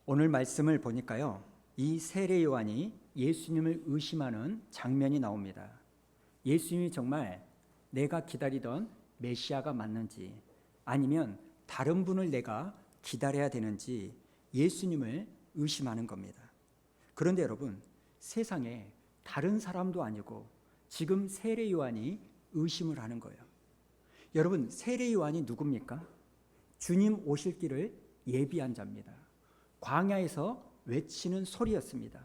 오늘 말씀을 보니까요, 이 세례 요한이 예수님을 의심하는 장면이 나옵니다. 예수님이 정말 내가 기다리던 메시아가 맞는지 아니면 다른 분을 내가 기다려야 되는지 예수님을 의심하는 겁니다. 그런데 여러분, 세상에 다른 사람도 아니고 지금 세례 요한이 의심을 하는 거예요. 여러분, 세례 요한이 누굽니까? 주님 오실 길을 예비한 자입니다. 광야에서 외치는 소리였습니다.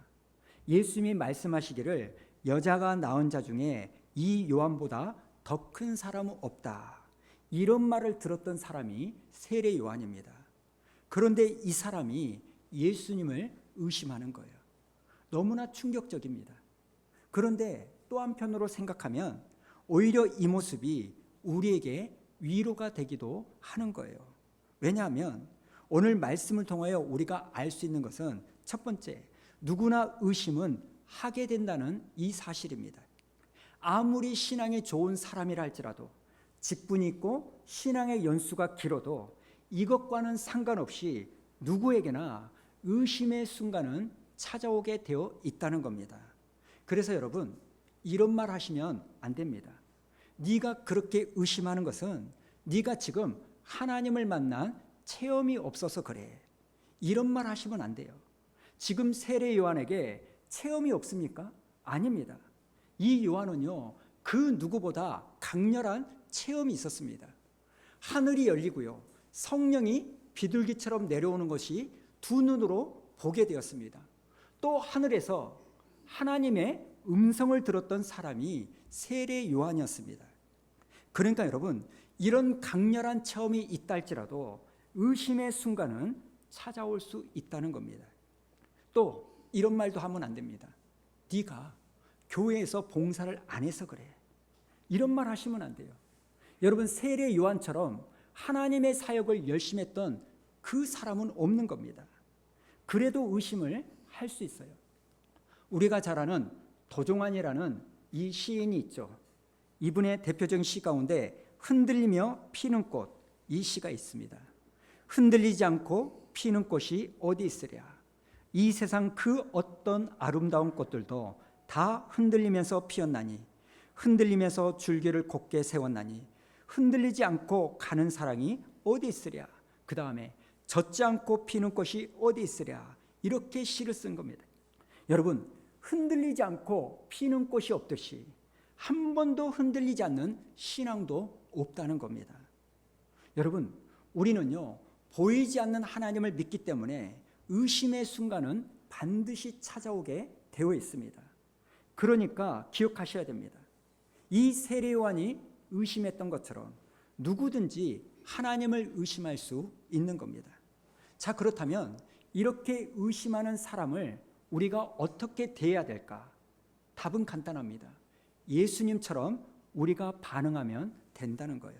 예수님이 말씀하시기를 여자가 낳은 자 중에 이 요한보다 더 큰 사람은 없다, 이런 말을 들었던 사람이 세례 요한입니다. 그런데 이 사람이 예수님을 의심하는 거예요. 너무나 충격적입니다. 그런데 또 한편으로 생각하면 오히려 이 모습이 우리에게 위로가 되기도 하는 거예요. 왜냐하면 오늘 말씀을 통하여 우리가 알 수 있는 것은 첫 번째, 누구나 의심은 하게 된다는 이 사실입니다. 아무리 신앙이 좋은 사람이라 할지라도, 직분이 있고 신앙의 연수가 길어도 이것과는 상관없이 누구에게나 의심의 순간은 찾아오게 되어 있다는 겁니다. 그래서 여러분, 이런 말 하시면 안 됩니다. 네가 그렇게 의심하는 것은 네가 지금 하나님을 만난 체험이 없어서 그래, 이런 말 하시면 안 돼요. 지금 세례 요한에게 체험이 없습니까? 아닙니다. 이 요한은요, 그 누구보다 강렬한 체험이 있었습니다. 하늘이 열리고요, 성령이 비둘기처럼 내려오는 것이 두 눈으로 보게 되었습니다. 또 하늘에서 하나님의 음성을 들었던 사람이 세례 요한이었습니다. 그러니까 여러분, 이런 강렬한 체험이 있다 할지라도 의심의 순간은 찾아올 수 있다는 겁니다. 또 이런 말도 하면 안 됩니다. 네가 교회에서 봉사를 안 해서 그래, 이런 말 하시면 안 돼요. 여러분, 세례 요한처럼 하나님의 사역을 열심히 했던 그 사람은 없는 겁니다. 그래도 의심을 할 수 있어요. 우리가 잘 아는 도종환이라는 이 시인이 있죠. 이분의 대표적인 시 가운데 흔들리며 피는 꽃, 이 시가 있습니다. 흔들리지 않고 피는 꽃이 어디 있으랴. 이 세상 그 어떤 아름다운 꽃들도 다 흔들리면서 피었나니, 흔들리면서 줄기를 곧게 세웠나니, 흔들리지 않고 가는 사랑이 어디 있으랴. 그 다음에 젖지 않고 피는 꽃이 어디 있으랴. 이렇게 시를 쓴 겁니다. 여러분, 흔들리지 않고 피는 꽃이 없듯이 한 번도 흔들리지 않는 신앙도 없다는 겁니다. 여러분, 우리는요, 보이지 않는 하나님을 믿기 때문에 의심의 순간은 반드시 찾아오게 되어 있습니다. 그러니까 기억하셔야 됩니다. 이 세례 요한이 의심했던 것처럼 누구든지 하나님을 의심할 수 있는 겁니다. 자, 그렇다면 이렇게 의심하는 사람을 우리가 어떻게 대해야 될까? 답은 간단합니다. 예수님처럼 우리가 반응하면 된다는 거예요.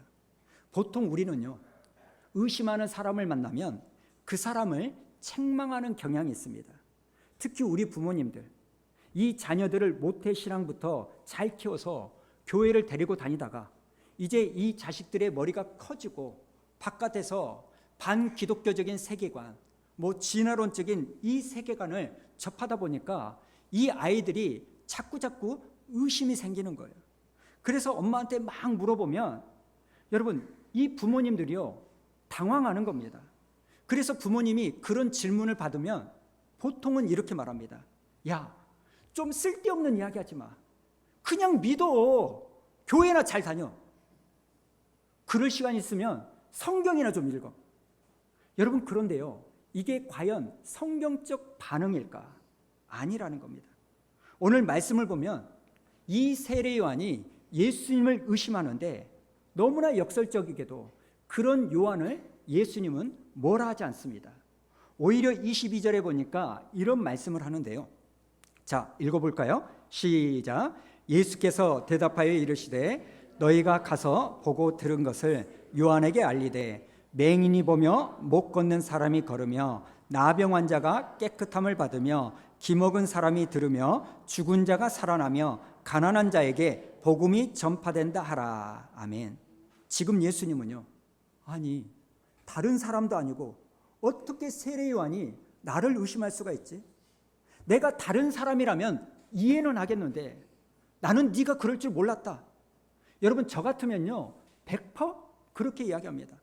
보통 우리는요, 의심하는 사람을 만나면 그 사람을 책망하는 경향이 있습니다. 특히 우리 부모님들, 이 자녀들을 모태신앙부터 잘 키워서 교회를 데리고 다니다가 이제 이 자식들의 머리가 커지고 바깥에서 반기독교적인 세계관, 진화론적인 이 세계관을 접하다 보니까 이 아이들이 자꾸 의심이 생기는 거예요. 그래서 엄마한테 막 물어보면 여러분, 이 부모님들이요, 당황하는 겁니다. 그래서 부모님이 그런 질문을 받으면 보통은 이렇게 말합니다. 야, 좀 쓸데없는 이야기 하지 마. 그냥 믿어. 교회나 잘 다녀. 그럴 시간 있으면 성경이나 좀 읽어. 여러분, 그런데요, 이게 과연 성경적 반응일까? 아니라는 겁니다. 오늘 말씀을 보면 이 세례 요한이 예수님을 의심하는데 너무나 역설적이게도 그런 요한을 예수님은 뭐라 하지 않습니다. 오히려 22절에 보니까 이런 말씀을 하는데요. 자, 읽어볼까요? 시작. 예수께서 대답하여 이르시되 너희가 가서 보고 들은 것을 요한에게 알리되 맹인이 보며 못 걷는 사람이 걸으며 나병 환자가 깨끗함을 받으며 기먹은 사람이 들으며 죽은 자가 살아나며 가난한 자에게 복음이 전파된다 하라. 아멘. 지금 예수님은요, 아니 다른 사람도 아니고 어떻게 세례 요한이 나를 의심할 수가 있지? 내가 다른 사람이라면 이해는 하겠는데 나는 네가 그럴 줄 몰랐다. 여러분, 저 같으면요 100% 그렇게 이야기합니다.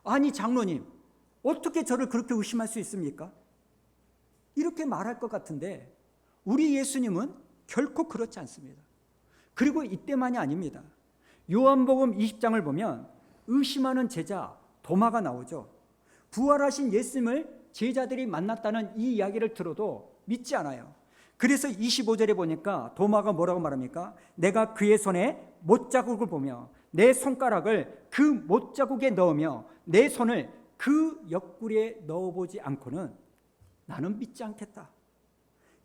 아니 장로님, 어떻게 저를 그렇게 의심할 수 있습니까? 이렇게 말할 것 같은데 우리 예수님은 결코 그렇지 않습니다. 그리고 이때만이 아닙니다. 요한복음 20장을 보면 의심하는 제자 도마가 나오죠. 부활하신 예수님을 제자들이 만났다는 이 이야기를 들어도 믿지 않아요. 그래서 25절에 보니까 도마가 뭐라고 말합니까? 내가 그의 손에 못자국을 보며 내 손가락을 그 못자국에 넣으며 내 손을 그 옆구리에 넣어보지 않고는 나는 믿지 않겠다.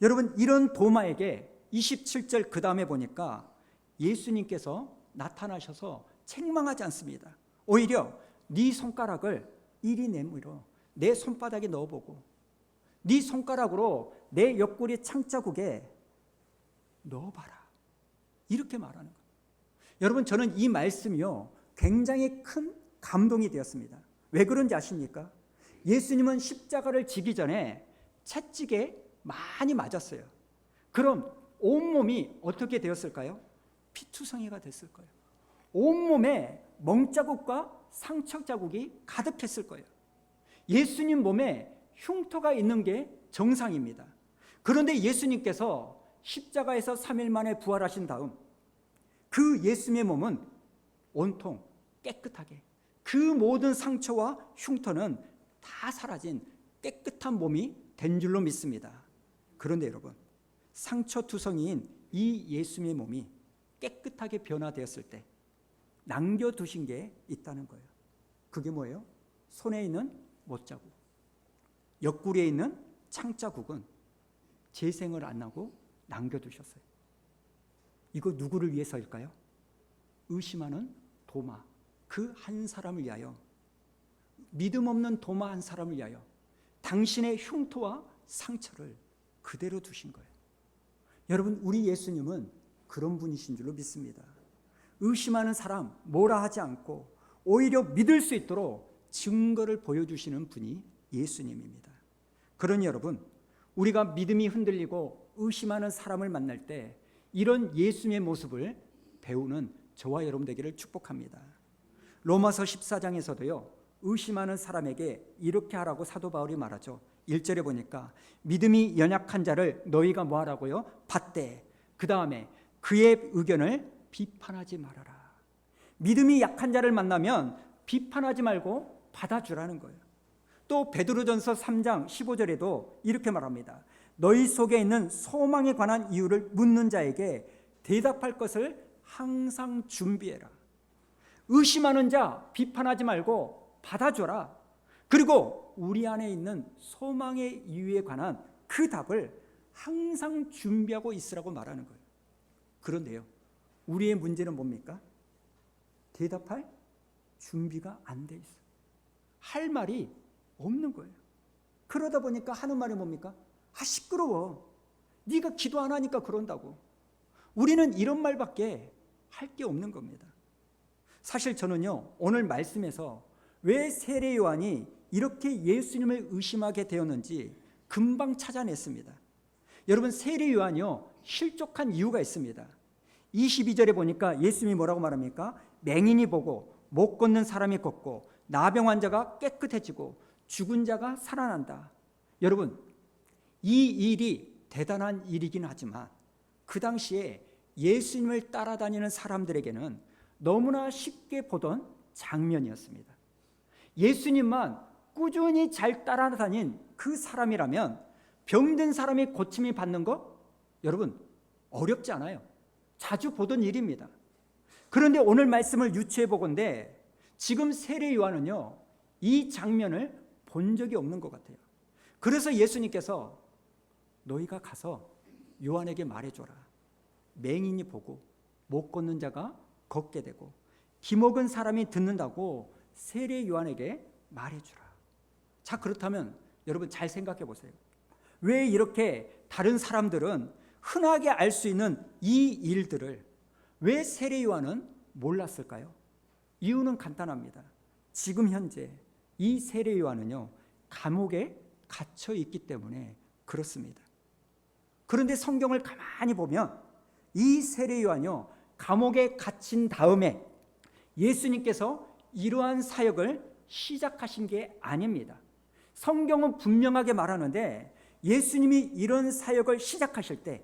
여러분, 이런 도마에게 27절 그 다음에 보니까 예수님께서 나타나셔서 책망하지 않습니다. 오히려 네 손가락을 이리 내밀어 내 손바닥에 넣어보고 네 손가락으로 내 옆구리 창자국에 넣어봐라. 이렇게 말하는 거예요. 여러분, 저는 이 말씀이요 굉장히 큰 감동이 되었습니다. 왜 그런지 아십니까? 예수님은 십자가를 지기 전에 채찍에 많이 맞았어요. 그럼 온몸이 어떻게 되었을까요? 피투성이가 됐을 거예요. 온몸에 멍자국과 상처 자국이 가득했을 거예요. 예수님 몸에 흉터가 있는 게 정상입니다. 그런데 예수님께서 십자가에서 3일 만에 부활하신 다음 그 예수님의 몸은 온통 깨끗하게, 그 모든 상처와 흉터는 다 사라진 깨끗한 몸이 된 줄로 믿습니다. 그런데 여러분, 상처투성이인 이 예수님의 몸이 깨끗하게 변화되었을 때 남겨두신 게 있다는 거예요. 그게 뭐예요? 손에 있는 못자국, 옆구리에 있는 창자국은 재생을 안 하고 남겨두셨어요. 이거 누구를 위해서일까요? 의심하는 도마, 그 한 사람을 위하여, 믿음 없는 도마 한 사람을 위하여 당신의 흉터와 상처를 그대로 두신 거예요. 여러분, 우리 예수님은 그런 분이신 줄로 믿습니다. 의심하는 사람 뭐라 하지 않고 오히려 믿을 수 있도록 증거를 보여주시는 분이 예수님입니다. 그러니 여러분, 우리가 믿음이 흔들리고 의심하는 사람을 만날 때 이런 예수님의 모습을 배우는 저와 여러분 되기를 축복합니다. 로마서 14장에서도요 의심하는 사람에게 이렇게 하라고 사도 바울이 말하죠. 1절에 보니까 믿음이 연약한 자를 너희가 뭐 하라고요? 받되 그 다음에 그의 의견을 비판하지 말아라. 믿음이 약한 자를 만나면 비판하지 말고 받아주라는 거예요. 또 베드로전서 3장 15절에도 이렇게 말합니다. 너희 속에 있는 소망에 관한 이유를 묻는 자에게 대답할 것을 항상 준비해라. 의심하는 자 비판하지 말고 받아줘라. 그리고 우리 안에 있는 소망의 이유에 관한 그 답을 항상 준비하고 있으라고 말하는 거예요. 그런데요, 우리의 문제는 뭡니까? 대답할 준비가 안 돼 있어요. 할 말이 없는 거예요. 그러다 보니까 하는 말이 뭡니까? 아, 시끄러워. 네가 기도 안 하니까 그런다고. 우리는 이런 말밖에 할 게 없는 겁니다. 사실 저는요, 오늘 말씀에서 왜 세례 요한이 이렇게 예수님을 의심하게 되었는지 금방 찾아냈습니다. 여러분, 세례 요한이요 실족한 이유가 있습니다. 22절에 보니까 예수님이 뭐라고 말합니까? 맹인이 보고 못 걷는 사람이 걷고 나병 환자가 깨끗해지고 죽은 자가 살아난다. 여러분, 이 일이 대단한 일이긴 하지만 그 당시에 예수님을 따라다니는 사람들에게는 너무나 쉽게 보던 장면이었습니다. 예수님만 꾸준히 잘 따라다닌 그 사람이라면 병든 사람이 고침이 받는 거 여러분 어렵지 않아요. 자주 보던 일입니다. 그런데 오늘 말씀을 유추해 보건대 지금 세례 요한은요 이 장면을 본 적이 없는 것 같아요. 그래서 예수님께서 너희가 가서 요한에게 말해줘라. 맹인이 보고 못 걷는 자가 걷게 되고 기먹은 사람이 듣는다고 세례 요한에게 말해주라. 자, 그렇다면 여러분 잘 생각해 보세요. 왜 이렇게 다른 사람들은 흔하게 알 수 있는 이 일들을 왜 세례 요한은 몰랐을까요? 이유는 간단합니다. 지금 현재 이 세례 요한은요 감옥에 갇혀 있기 때문에 그렇습니다. 그런데 성경을 가만히 보면 이 세례 요한이요, 감옥에 갇힌 다음에 예수님께서 이러한 사역을 시작하신 게 아닙니다. 성경은 분명하게 말하는데 예수님이 이런 사역을 시작하실 때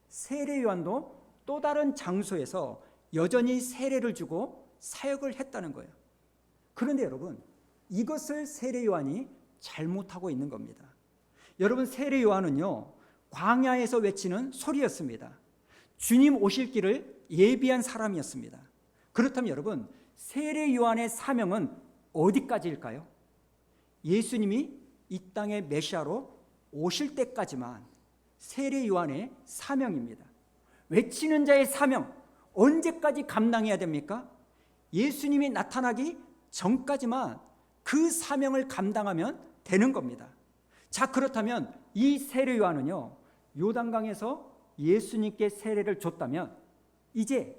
세례 요한도 또 다른 장소에서 여전히 세례를 주고 사역을 했다는 거예요. 그런데 여러분, 이것을 세례 요한이 잘못하고 있는 겁니다. 여러분, 세례 요한은요, 광야에서 외치는 소리였습니다. 주님 오실 길을 예비한 사람이었습니다. 그렇다면 여러분, 세례 요한의 사명은 어디까지일까요? 예수님이 이 땅의 메시아로 오실 때까지만 세례 요한의 사명입니다. 외치는 자의 사명, 언제까지 감당해야 됩니까? 예수님이 나타나기 전까지만 그 사명을 감당하면 되는 겁니다. 자, 그렇다면 이 세례 요한은요, 요단강에서 예수님께 세례를 줬다면 이제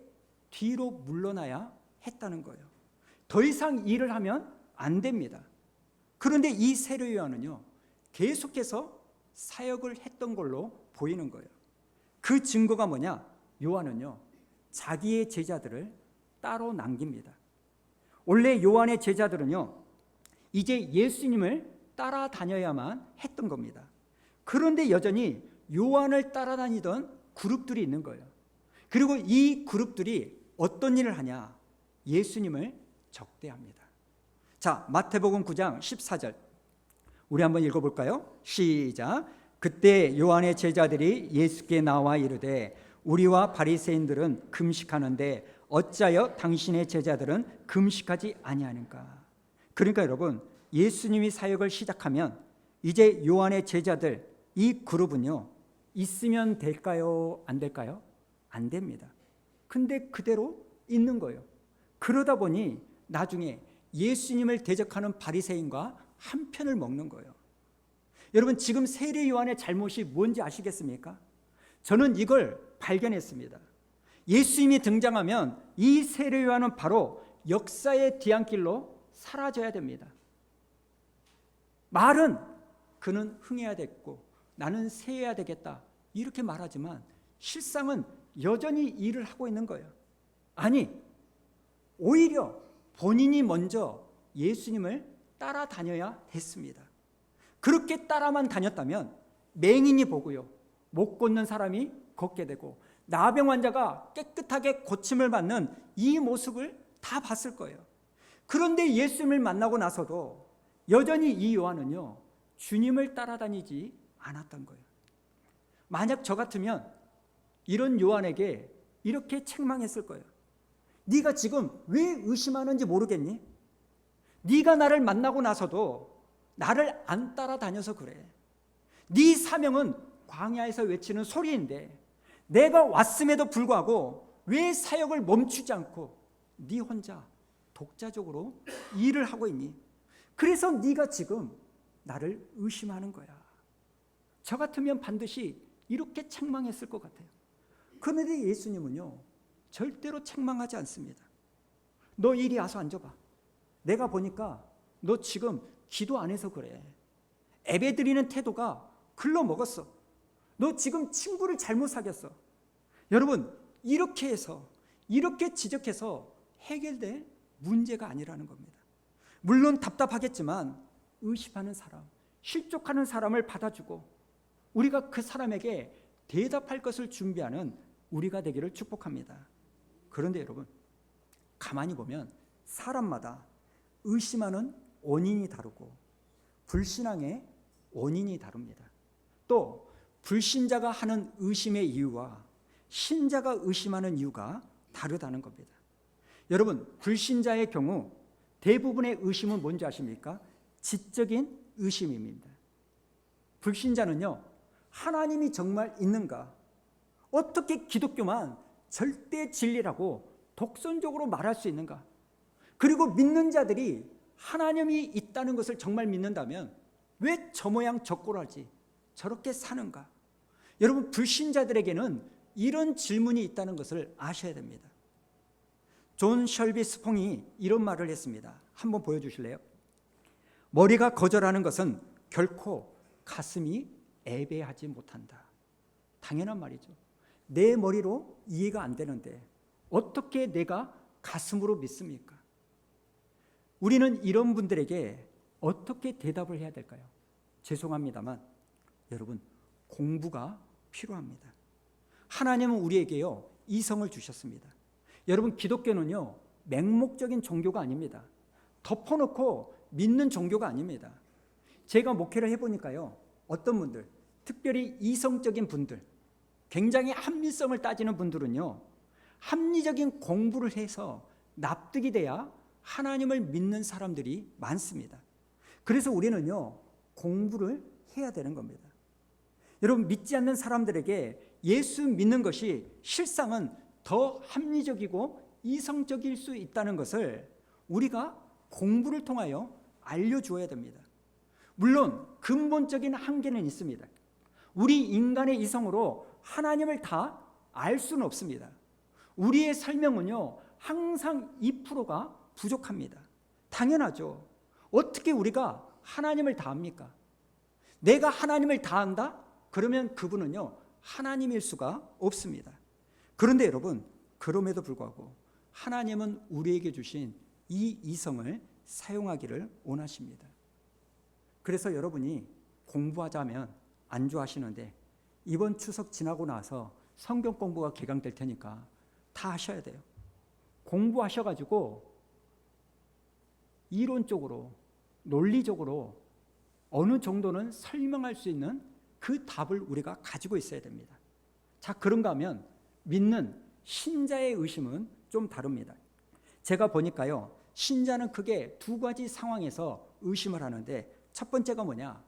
뒤로 물러나야 했다는 거예요. 더 이상 일을 하면 안 됩니다. 그런데 이 세례 요한은요, 계속해서 사역을 했던 걸로 보이는 거예요. 그 증거가 뭐냐? 요한은요, 자기의 제자들을 따로 남깁니다. 원래 요한의 제자들은요, 이제 예수님을 따라다녀야만 했던 겁니다. 그런데 여전히 요한을 따라다니던 그룹들이 있는 거예요. 그리고 이 그룹들이 어떤 일을 하냐? 예수님을 적대합니다. 자, 마태복음 9장 14절 우리 한번 읽어볼까요? 시작. 그때 요한의 제자들이 예수께 나와 이르되 우리와 바리새인들은 금식하는데 어찌하여 당신의 제자들은 금식하지 아니하는가? 그러니까 여러분, 예수님이 사역을 시작하면 이제 요한의 제자들, 이 그룹은요, 있으면 될까요? 안 될까요? 안 됩니다. 근데 그대로 있는 거예요. 그러다 보니 나중에 예수님을 대적하는 바리새인과 한 편을 먹는 거예요. 여러분, 지금 세례 요한의 잘못이 뭔지 아시겠습니까? 저는 이걸 발견했습니다. 예수님이 등장하면 이 세례 요한은 바로 역사의 뒤안길로 사라져야 됩니다. 말은 그는 흥해야 됐고 나는 세해야 되겠다 이렇게 말하지만 실상은 여전히 일을 하고 있는 거예요. 아니, 오히려 본인이 먼저 예수님을 따라다녀야 했습니다. 그렇게 따라만 다녔다면 맹인이 보고요, 못 걷는 사람이 걷게 되고 나병 환자가 깨끗하게 고침을 받는 이 모습을 다 봤을 거예요. 그런데 예수님을 만나고 나서도 여전히 이 요한은요, 주님을 따라다니지 않았던 거예요. 만약 저 같으면 이런 요한에게 이렇게 책망했을 거예요. 네가 지금 왜 의심하는지 모르겠니? 네가 나를 만나고 나서도 나를 안 따라다녀서 그래. 네 사명은 광야에서 외치는 소리인데 내가 왔음에도 불구하고 왜 사역을 멈추지 않고 네 혼자 독자적으로 일을 하고 있니? 그래서 네가 지금 나를 의심하는 거야. 저 같으면 반드시 이렇게 책망했을 것 같아요. 그런데 예수님은요, 절대로 책망하지 않습니다. 너 이리 와서 앉아봐. 내가 보니까 너 지금 기도 안 해서 그래. 예배 드리는 태도가 글러먹었어. 너 지금 친구를 잘못 사귀었어. 여러분, 이렇게 해서, 이렇게 지적해서 해결될 문제가 아니라는 겁니다. 물론 답답하겠지만 의심하는 사람, 실족하는 사람을 받아주고 우리가 그 사람에게 대답할 것을 준비하는 우리가 되기를 축복합니다. 그런데 여러분, 가만히 보면 사람마다 의심하는 원인이 다르고 불신앙의 원인이 다릅니다. 또 불신자가 하는 의심의 이유와 신자가 의심하는 이유가 다르다는 겁니다. 여러분, 불신자의 경우 대부분의 의심은 뭔지 아십니까? 지적인 의심입니다. 불신자는요, 하나님이 정말 있는가? 어떻게 기독교만 절대 진리라고 독선적으로 말할 수 있는가? 그리고 믿는 자들이 하나님이 있다는 것을 정말 믿는다면 왜 저 모양 저 꼴하지? 저렇게 사는가? 여러분, 불신자들에게는 이런 질문이 있다는 것을 아셔야 됩니다. 존 셜비 스퐁이 이런 말을 했습니다. 한번 보여주실래요? 머리가 거절하는 것은 결코 가슴이 애배하지 못한다. 당연한 말이죠. 내 머리로 이해가 안 되는데 어떻게 내가 가슴으로 믿습니까? 우리는 이런 분들에게 어떻게 대답을 해야 될까요? 죄송합니다만 여러분, 공부가 필요합니다. 하나님은 우리에게요 이성을 주셨습니다. 여러분, 기독교는요 맹목적인 종교가 아닙니다. 덮어놓고 믿는 종교가 아닙니다. 제가 목회를 해보니까요, 어떤 분들, 특별히 이성적인 분들, 굉장히 합리성을 따지는 분들은요, 합리적인 공부를 해서 납득이 돼야 하나님을 믿는 사람들이 많습니다. 그래서 우리는요 공부를 해야 되는 겁니다. 여러분, 믿지 않는 사람들에게 예수 믿는 것이 실상은 더 합리적이고 이성적일 수 있다는 것을 우리가 공부를 통하여 알려주어야 됩니다. 물론 근본적인 한계는 있습니다. 우리 인간의 이성으로 하나님을 다 알 수는 없습니다. 우리의 설명은요 항상 2%가 부족합니다. 당연하죠. 어떻게 우리가 하나님을 다 압니까? 내가 하나님을 다 안다? 그러면 그분은요 하나님일 수가 없습니다. 그런데 여러분, 그럼에도 불구하고 하나님은 우리에게 주신 이 이성을 사용하기를 원하십니다. 그래서 여러분이 공부하자면 안주하시는데 이번 추석 지나고 나서 성경 공부가 개강될 테니까 다 하셔야 돼요. 공부하셔가지고 이론적으로 논리적으로 어느 정도는 설명할 수 있는 그 답을 우리가 가지고 있어야 됩니다. 자, 그런가 하면 믿는 신자의 의심은 좀 다릅니다. 제가 보니까요 신자는 크게 두 가지 상황에서 의심을 하는데, 첫 번째가 뭐냐,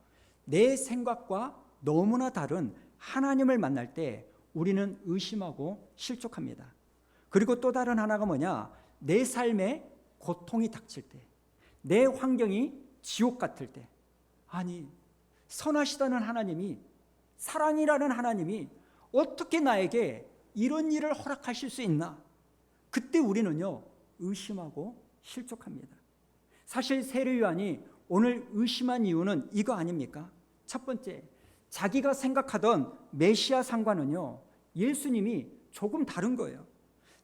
내 생각과 너무나 다른 하나님을 만날 때 우리는 의심하고 실족합니다. 그리고 또 다른 하나가 뭐냐, 내 삶에 고통이 닥칠 때, 내 환경이 지옥 같을 때, 아니 선하시다는 하나님이, 사랑이라는 하나님이 어떻게 나에게 이런 일을 허락하실 수 있나, 그때 우리는요 의심하고 실족합니다. 사실 세례 요한이 오늘 의심한 이유는 이거 아닙니까? 첫 번째, 자기가 생각하던 메시아 상과는요 예수님이 조금 다른 거예요.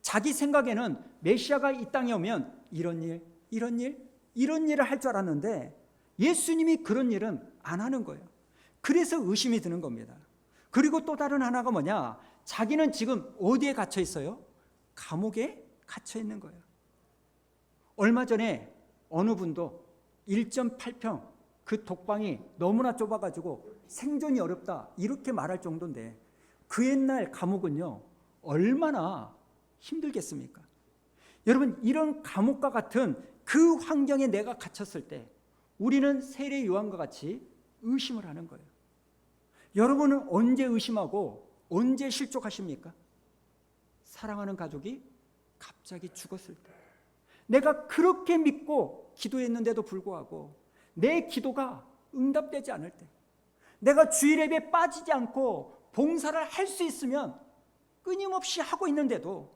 자기 생각에는 메시아가 이 땅에 오면 이런 일, 이런 일, 이런 일을 할 줄 알았는데 예수님이 그런 일은 안 하는 거예요. 그래서 의심이 드는 겁니다. 그리고 또 다른 하나가 뭐냐, 자기는 지금 어디에 갇혀 있어요? 감옥에 갇혀 있는 거예요. 얼마 전에 어느 분도 1.8평 그 독방이 너무나 좁아가지고 생존이 어렵다 이렇게 말할 정도인데, 그 옛날 감옥은요 얼마나 힘들겠습니까? 여러분, 이런 감옥과 같은 그 환경에 내가 갇혔을 때 우리는 세례 요한과 같이 의심을 하는 거예요. 여러분은 언제 의심하고 언제 실족하십니까? 사랑하는 가족이 갑자기 죽었을 때, 내가 그렇게 믿고 기도했는데도 불구하고 내 기도가 응답되지 않을 때, 내가 주일 예배에 빠지지 않고 봉사를 할 수 있으면 끊임없이 하고 있는데도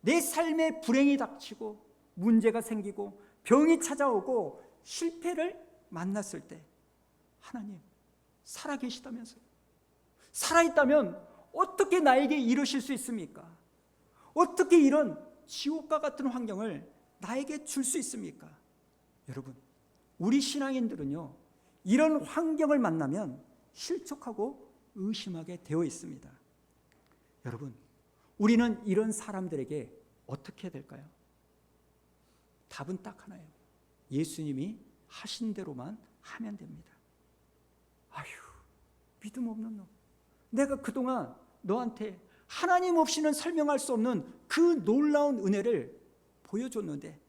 내 삶에 불행이 닥치고 문제가 생기고 병이 찾아오고 실패를 만났을 때, 하나님 살아계시다면서요. 살아있다면 어떻게 나에게 이러실 수 있습니까? 어떻게 이런 지옥과 같은 환경을 나에게 줄 수 있습니까? 여러분, 우리 신앙인들은요 이런 환경을 만나면 실족하고 의심하게 되어 있습니다. 여러분, 우리는 이런 사람들에게 어떻게 해야 될까요? 답은 딱 하나예요. 예수님이 하신 대로만 하면 됩니다. 아휴, 믿음 없는 놈, 내가 그동안 너한테 하나님 없이는 설명할 수 없는 그 놀라운 은혜를 보여줬는데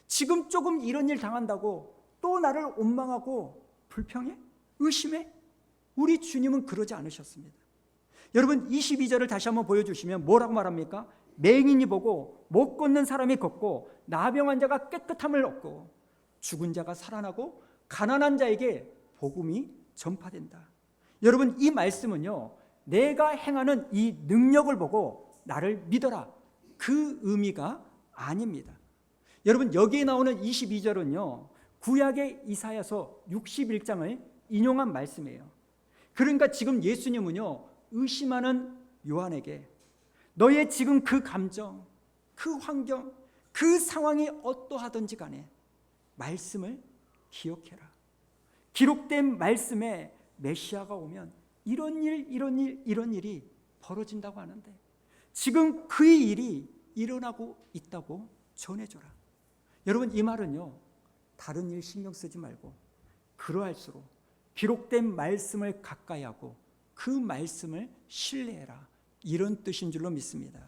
지금 조금 이런 일 당한다고 또 나를 원망하고 불평해? 의심해? 우리 주님은 그러지 않으셨습니다. 여러분, 22절을 다시 한번 보여주시면 뭐라고 말합니까? 맹인이 보고 못 걷는 사람이 걷고 나병 환자가 깨끗함을 얻고 죽은 자가 살아나고 가난한 자에게 복음이 전파된다. 여러분, 이 말씀은요 내가 행하는 이 능력을 보고 나를 믿어라, 그 의미가 아닙니다. 여러분, 여기에 나오는 22절은요 구약의 이사야서 61장을 인용한 말씀이에요. 그러니까 지금 예수님은요, 의심하는 요한에게 너의 지금 그 감정, 그 환경, 그 상황이 어떠하든지 간에 말씀을 기억해라. 기록된 말씀에 메시아가 오면 이런 일이 벌어진다고 하는데 지금 그 일이 일어나고 있다고 전해줘라. 여러분, 이 말은요, 다른 일 신경 쓰지 말고 그러할수록 기록된 말씀을 가까이 하고 그 말씀을 신뢰해라, 이런 뜻인 줄로 믿습니다.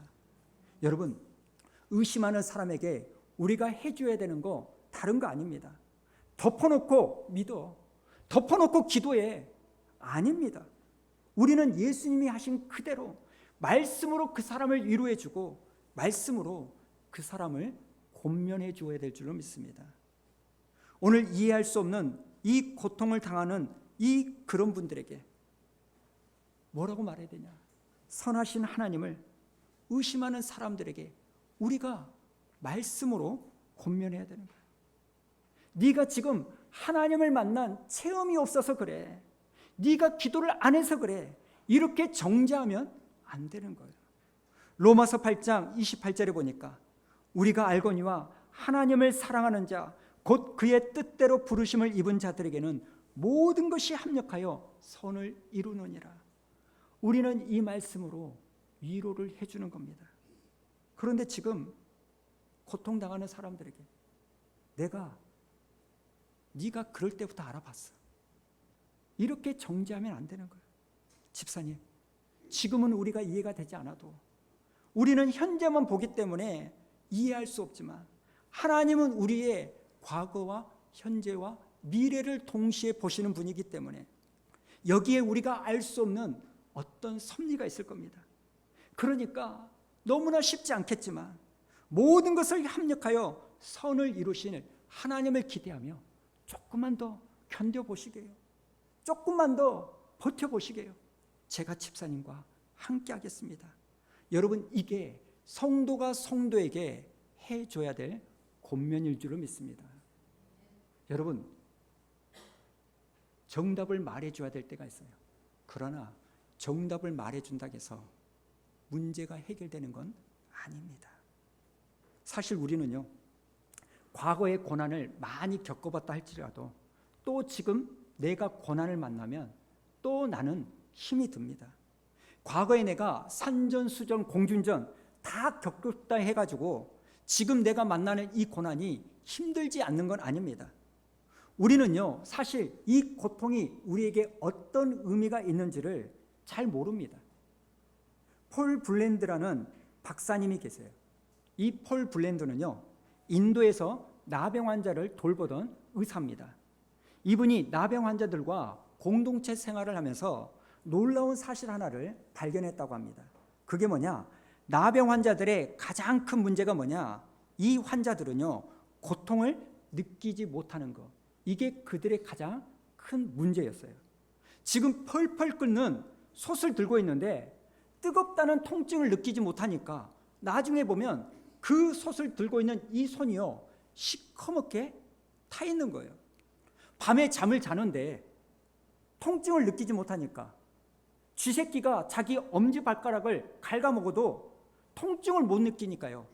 여러분, 의심하는 사람에게 우리가 해줘야 되는 거 다른 거 아닙니다. 덮어놓고 믿어, 덮어놓고 기도해, 아닙니다. 우리는 예수님이 하신 그대로 말씀으로 그 사람을 위로해주고 말씀으로 그 사람을 권면해 줘야 될 줄로 믿습니다. 오늘 이해할 수 없는 이 고통을 당하는 이 그런 분들에게 뭐라고 말해야 되냐? 선하신 하나님을 의심하는 사람들에게 우리가 말씀으로 권면해야 되는 거예요. 네가 지금 하나님을 만난 체험이 없어서 그래, 네가 기도를 안 해서 그래, 이렇게 정죄하면 안 되는 거예요. 로마서 8장 28절에 보니까 우리가 알거니와 하나님을 사랑하는 자 곧 그의 뜻대로 부르심을 입은 자들에게는 모든 것이 합력하여 선을 이루느니라. 우리는 이 말씀으로 위로를 해주는 겁니다. 그런데 지금 고통당하는 사람들에게 네가 그럴 때부터 알아봤어, 이렇게 정죄하면 안 되는 거예요. 집사님, 지금은 우리가 이해가 되지 않아도 우리는 현재만 보기 때문에 이해할 수 없지만 하나님은 우리의 과거와 현재와 미래를 동시에 보시는 분이기 때문에 여기에 우리가 알 수 없는 어떤 섭리가 있을 겁니다. 그러니까 너무나 쉽지 않겠지만 모든 것을 합력하여 선을 이루시는 하나님을 기대하며 조금만 더 견뎌보시게요, 조금만 더 버텨보시게요. 제가 집사님과 함께 하겠습니다. 여러분, 이게 성도가 성도에게 해줘야 될 권면일 줄로 믿습니다. 여러분, 정답을 말해줘야 될 때가 있어요. 그러나 정답을 말해준다고 해서 문제가 해결되는 건 아닙니다. 사실 우리는요, 과거의 고난을 많이 겪어봤다 할지라도 또 지금 내가 고난을 만나면 또 나는 힘이 듭니다. 과거에 내가 산전수전 공준전 다 겪었다 해가지고 지금 내가 만나는 이 고난이 힘들지 않는 건 아닙니다. 우리는요, 사실 이 고통이 우리에게 어떤 의미가 있는지를 잘 모릅니다. 폴 블랜드라는 박사님이 계세요. 이 폴 블랜드는요, 인도에서 나병 환자를 돌보던 의사입니다. 이분이 나병 환자들과 공동체 생활을 하면서 놀라운 사실 하나를 발견했다고 합니다. 그게 뭐냐? 나병 환자들의 가장 큰 문제가 뭐냐? 이 환자들은요, 고통을 느끼지 못하는 것, 이게 그들의 가장 큰 문제였어요. 지금 펄펄 끓는 솥을 들고 있는데 뜨겁다는 통증을 느끼지 못하니까 나중에 보면 그 솥을 들고 있는 이 손이요, 시커멓게 타 있는 거예요. 밤에 잠을 자는데 통증을 느끼지 못하니까 쥐새끼가 자기 엄지발가락을 갉아먹어도 통증을 못 느끼니까요,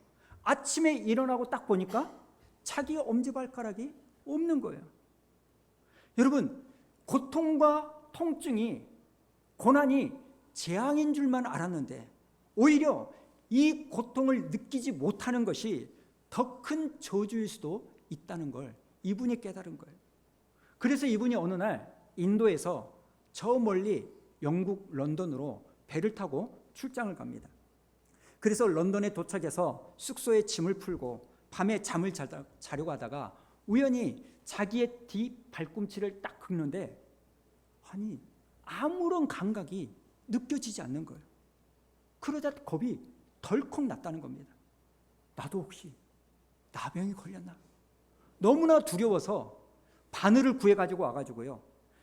아침에 일어나고 딱 보니까 자기 엄지발가락이 없는 거예요. 여러분, 고통과 통증이, 고난이 재앙인 줄만 알았는데 오히려 이 고통을 느끼지 못하는 것이 더 큰 저주일 수도 있다는 걸 이분이 깨달은 거예요. 그래서 이분이 어느 날 인도에서 저 멀리 영국 런던으로 배를 타고 출장을 갑니다. 그래서 런던에 도착해서 숙소에 짐을 풀고 밤에 잠을 자려고 하다가 우연히 자기의 뒤 발꿈치를 딱 긁는데 아니, 아무런 감각이 느껴지지 않는 거예요. 그러다 겁이 덜컥 났다는 겁니다. 나도 혹시 나병이 걸렸나? 너무나 두려워서 바늘을 구해가지고 와가지고요,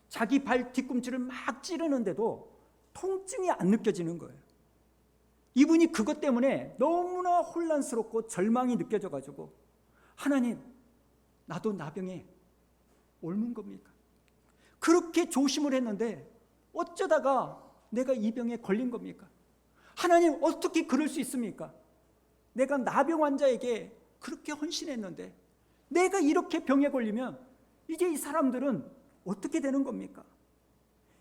자기 발 뒤꿈치를 막 찌르는데도 통증이 안 느껴지는 거예요. 이분이 그것 때문에 너무나 혼란스럽고 절망이 느껴져가지고 하나님, 나도 나병에 옮은 겁니까? 그렇게 조심을 했는데 어쩌다가 내가 이 병에 걸린 겁니까? 하나님 어떻게 그럴 수 있습니까? 내가 나병 환자에게 그렇게 헌신했는데 내가 이렇게 병에 걸리면 이제 이 사람들은 어떻게 되는 겁니까?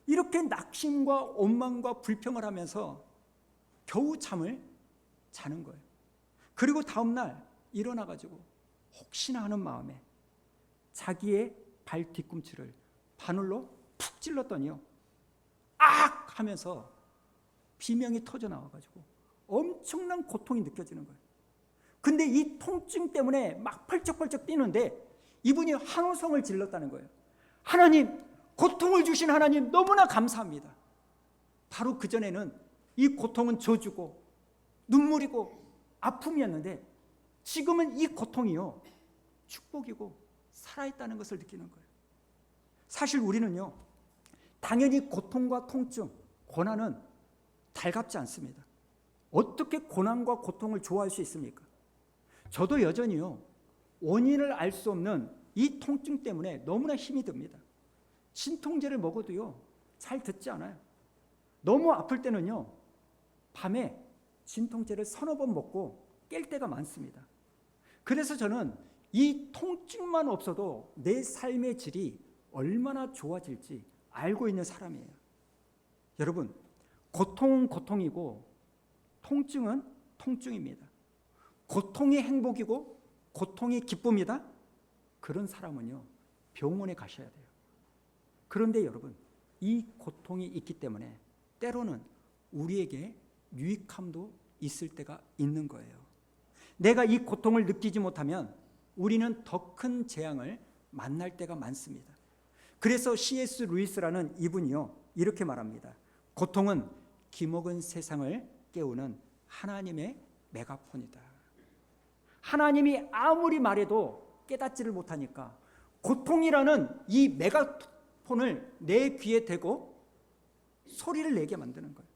이렇게 낙심과 원망과 불평을 하면서 겨우 잠을 자는 거예요. 그리고 다음날 일어나가지고 혹시나 하는 마음에 자기의 발 뒤꿈치를 바늘로 푹 찔렀더니요, 악! 하면서 비명이 터져 나와가지고 엄청난 고통이 느껴지는 거예요. 근데 이 통증 때문에 막 펄쩍펄쩍 뛰는데 이분이 환호성을 질렀다는 거예요. 하나님, 고통을 주신 하나님 너무나 감사합니다. 바로 그전에는 이 고통은 저주고 눈물이고 아픔이었는데 지금은 이 고통이요, 축복이고 살아있다는 것을 느끼는 거예요. 사실 우리는요, 당연히 고통과 통증, 고난은 달갑지 않습니다. 어떻게 고난과 고통을 좋아할 수 있습니까? 저도 여전히요, 원인을 알 수 없는 이 통증 때문에 너무나 힘이 듭니다. 진통제를 먹어도요, 잘 듣지 않아요. 너무 아플 때는요, 밤에 진통제를 서너 번 먹고 깰 때가 많습니다. 그래서 저는 이 통증만 없어도 내 삶의 질이 얼마나 좋아질지 알고 있는 사람이에요. 여러분, 고통은 고통이고 통증은 통증입니다. 고통이 행복이고 고통이 기쁨이다? 그런 사람은요, 병원에 가셔야 돼요. 그런데 여러분, 이 고통이 있기 때문에 때로는 우리에게 유익함도 있을 때가 있는 거예요. 내가 이 고통을 느끼지 못하면 우리는 더 큰 재앙을 만날 때가 많습니다. 그래서 C.S. 루이스라는 이분이요, 이렇게 말합니다. 고통은 기먹은 세상을 깨우는 하나님의 메가폰이다. 하나님이 아무리 말해도 깨닫지를 못하니까 고통이라는 이 메가폰을 내 귀에 대고 소리를 내게 만드는 거예요.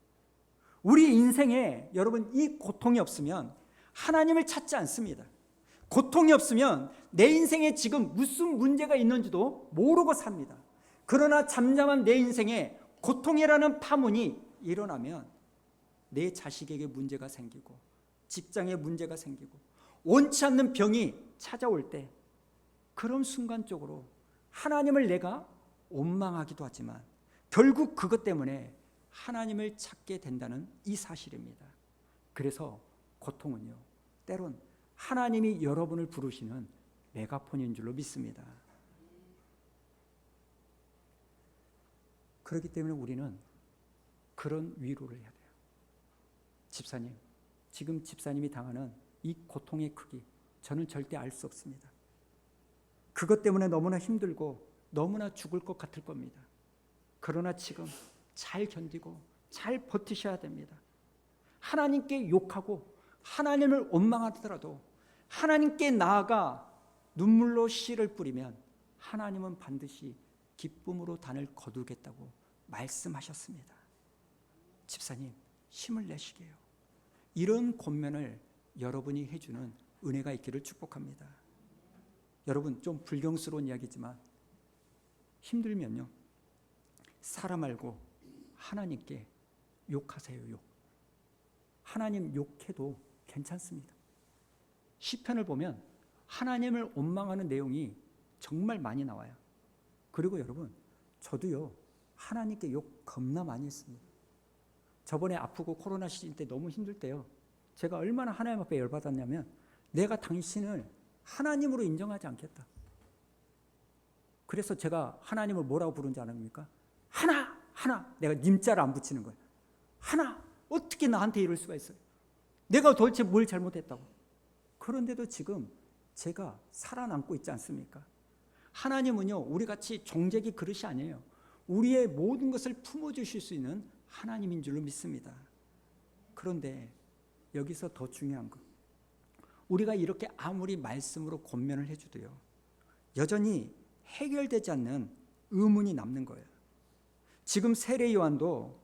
우리 인생에 여러분, 이 고통이 없으면 하나님을 찾지 않습니다. 고통이 없으면 내 인생에 지금 무슨 문제가 있는지도 모르고 삽니다. 그러나 잠잠한 내 인생에 고통이라는 파문이 일어나면 내 자식에게 문제가 생기고 직장에 문제가 생기고 원치 않는 병이 찾아올 때, 그런 순간적으로 하나님을 내가 원망하기도 하지만 결국 그것 때문에 하나님을 찾게 된다는 이 사실입니다. 그래서 고통은요, 때론 하나님이 여러분을 부르시는 메가폰인 줄로 믿습니다. 그렇기 때문에 우리는 그런 위로를 해야 돼요. 집사님, 지금 집사님이 당하는 이 고통의 크기, 저는 절대 알 수 없습니다. 그것 때문에 너무나 힘들고 너무나 죽을 것 같을 겁니다. 그러나 지금 잘 견디고 잘 버티셔야 됩니다. 하나님께 욕하고 하나님을 원망하더라도 하나님께 나아가 눈물로 씨를 뿌리면 하나님은 반드시 기쁨으로 단을 거두겠다고 말씀하셨습니다. 집사님, 힘을 내시게요. 이런 권면을 여러분이 해주는 은혜가 있기를 축복합니다. 여러분, 좀 불경스러운 이야기지만 힘들면요, 사람 말고 하나님께 욕하세요. 욕. 하나님 욕해도 괜찮습니다. 시편을 보면 하나님을 원망하는 내용이 정말 많이 나와요. 그리고 여러분, 저도요, 하나님께 욕 겁나 많이 했습니다. 저번에 아프고 코로나 시즌 때 너무 힘들 때요, 제가 얼마나 하나님 앞에 열받았냐면, 내가 당신을 하나님으로 인정하지 않겠다. 그래서 제가 하나님을 뭐라고 부른지 아십니까? 하나. 내가 님자를 안 붙이는 거예요. 하나. 어떻게 나한테 이럴 수가 있어요? 내가 도대체 뭘 잘못했다고? 그런데도 지금 제가 살아남고 있지 않습니까? 하나님은요, 우리같이 종재기 그릇이 아니에요. 우리의 모든 것을 품어주실 수 있는 하나님인 줄로 믿습니다. 그런데 여기서 더 중요한 것, 우리가 이렇게 아무리 말씀으로 권면을 해주도요, 여전히 해결되지 않는 의문이 남는 거예요. 지금 세례 요한도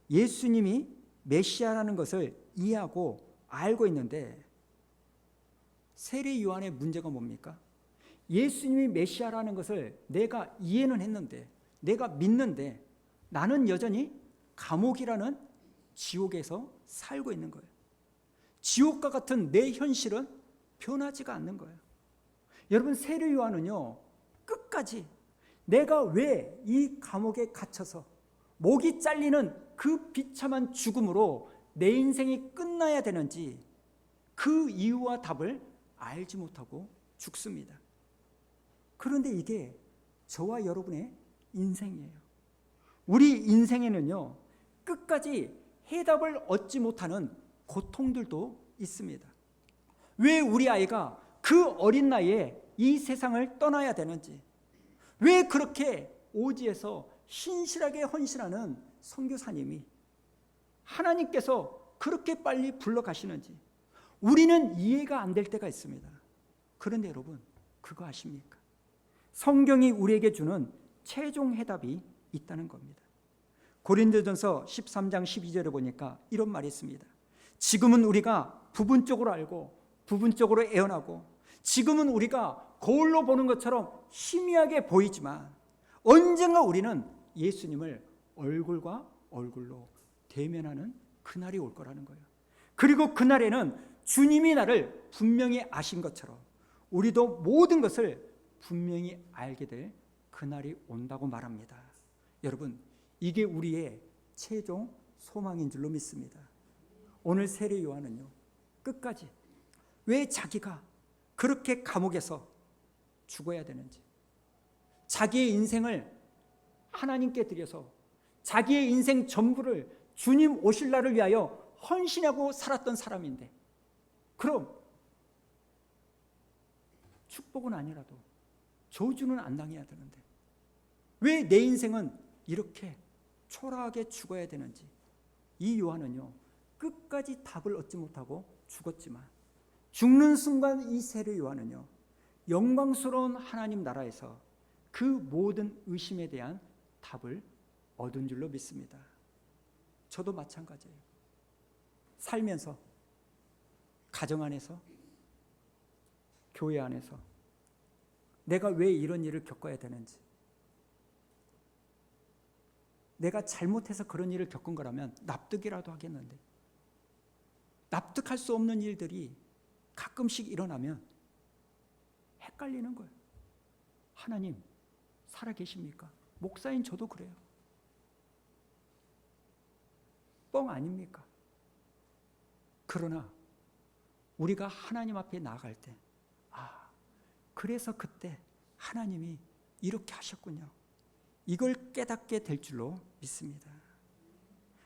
예수님이 메시아라는 것을 이해하고 알고 있는데, 세례 요한의 문제가 뭡니까? 예수님이 메시아라는 것을 내가 이해는 했는데, 내가 믿는데 나는 여전히 감옥이라는 지옥에서 살고 있는 거예요. 지옥과 같은 내 현실은 변하지가 않는 거예요. 여러분, 세례 요한은요, 끝까지 내가 왜 이 감옥에 갇혀서 목이 잘리는 그 비참한 죽음으로 내 인생이 끝나야 되는지 그 이유와 답을 알지 못하고 죽습니다. 그런데 이게 저와 여러분의 인생이에요. 우리 인생에는요, 끝까지 해답을 얻지 못하는 고통들도 있습니다. 왜 우리 아이가 그 어린 나이에 이 세상을 떠나야 되는지, 왜 그렇게 오지에서 신실하게 헌신하는 선교사님이 하나님께서 그렇게 빨리 불러가시는지 우리는 이해가 안 될 때가 있습니다. 그런데 여러분, 그거 아십니까? 성경이 우리에게 주는 최종 해답이 있다는 겁니다. 고린도전서 13장 12절에 보니까 이런 말이 있습니다. 지금은 우리가 부분적으로 알고 부분적으로 애언하고, 지금은 우리가 거울로 보는 것처럼 희미하게 보이지만 언젠가 우리는 예수님을 얼굴과 얼굴로 대면하는 그날이 올 거라는 거예요. 그리고 그날에는 주님이 나를 분명히 아신 것처럼 우리도 모든 것을 분명히 알게 될 그날이 온다고 말합니다. 여러분, 이게 우리의 최종 소망인 줄로 믿습니다. 오늘 세례 요한은요, 끝까지 왜 자기가 그렇게 감옥에서 죽어야 되는지, 자기의 인생을 하나님께 드려서 자기의 인생 전부를 주님 오실 날을 위하여 헌신하고 살았던 사람인데, 그럼 축복은 아니라도 저주는 안 당해야 되는데 왜 내 인생은 이렇게 초라하게 죽어야 되는지, 이 요한은요, 끝까지 답을 얻지 못하고 죽었지만 죽는 순간 이 세례 요한은요, 영광스러운 하나님 나라에서 그 모든 의심에 대한 답을 얻은 줄로 믿습니다. 저도 마찬가지예요. 살면서, 가정 안에서, 교회 안에서 내가 왜 이런 일을 겪어야 되는지, 내가 잘못해서 그런 일을 겪은 거라면 납득이라도 하겠는데 납득할 수 없는 일들이 가끔씩 일어나면 헷갈리는 거예요. 하나님 살아계십니까? 목사인 저도 그래요. 뻥 아닙니까? 그러나 우리가 하나님 앞에 나아갈 때, 그래서 그때 하나님이 이렇게 하셨군요, 이걸 깨닫게 될 줄로 믿습니다.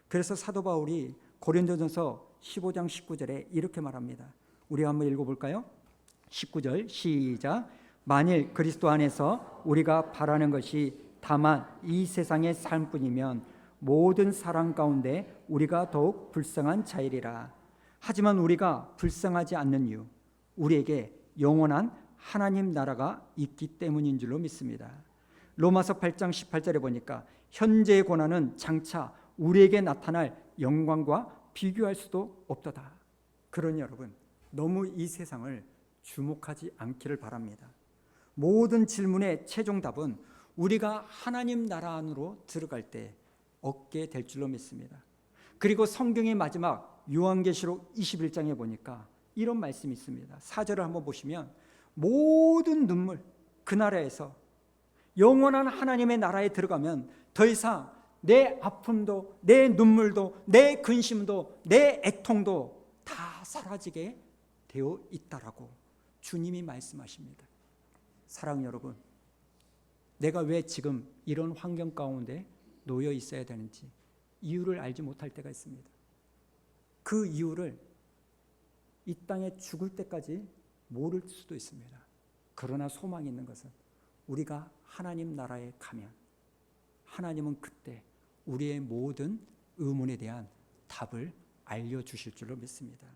그래서 사도 바울이 고린도전서 15장 19절에 이렇게 말합니다. 우리 한번 읽어볼까요? 19절 시작. 만일 그리스도 안에서 우리가 바라는 것이 다만 이 세상의 삶뿐이면 모든 사람 가운데 우리가 더욱 불쌍한 자이리라. 하지만 우리가 불쌍하지 않는 이유, 우리에게 영원한 하나님 나라가 있기 때문인 줄로 믿습니다. 로마서 8장 18절에 보니까 현재의 고난은 장차 우리에게 나타날 영광과 비교할 수도 없도다. 그러니 여러분, 너무 이 세상을 주목하지 않기를 바랍니다. 모든 질문의 최종 답은 우리가 하나님 나라 안으로 들어갈 때 얻게 될 줄로 믿습니다. 그리고 성경의 마지막 요한계시록 21장에 보니까 이런 말씀이 있습니다. 4절을 한번 보시면 모든 눈물, 그 나라에서 영원한 하나님의 나라에 들어가면 더 이상 내 아픔도, 내 눈물도, 내 근심도, 내 애통도 다 사라지게 되어 있다라고 주님이 말씀하십니다. 사랑하는 여러분, 내가 왜 지금 이런 환경 가운데 놓여 있어야 되는지 이유를 알지 못할 때가 있습니다. 그 이유를 이 땅에 죽을 때까지 모를 수도 있습니다. 그러나 소망이 있는 것은 우리가 하나님 나라에 가면 하나님은 그때 우리의 모든 의문에 대한 답을 알려주실 줄로 믿습니다.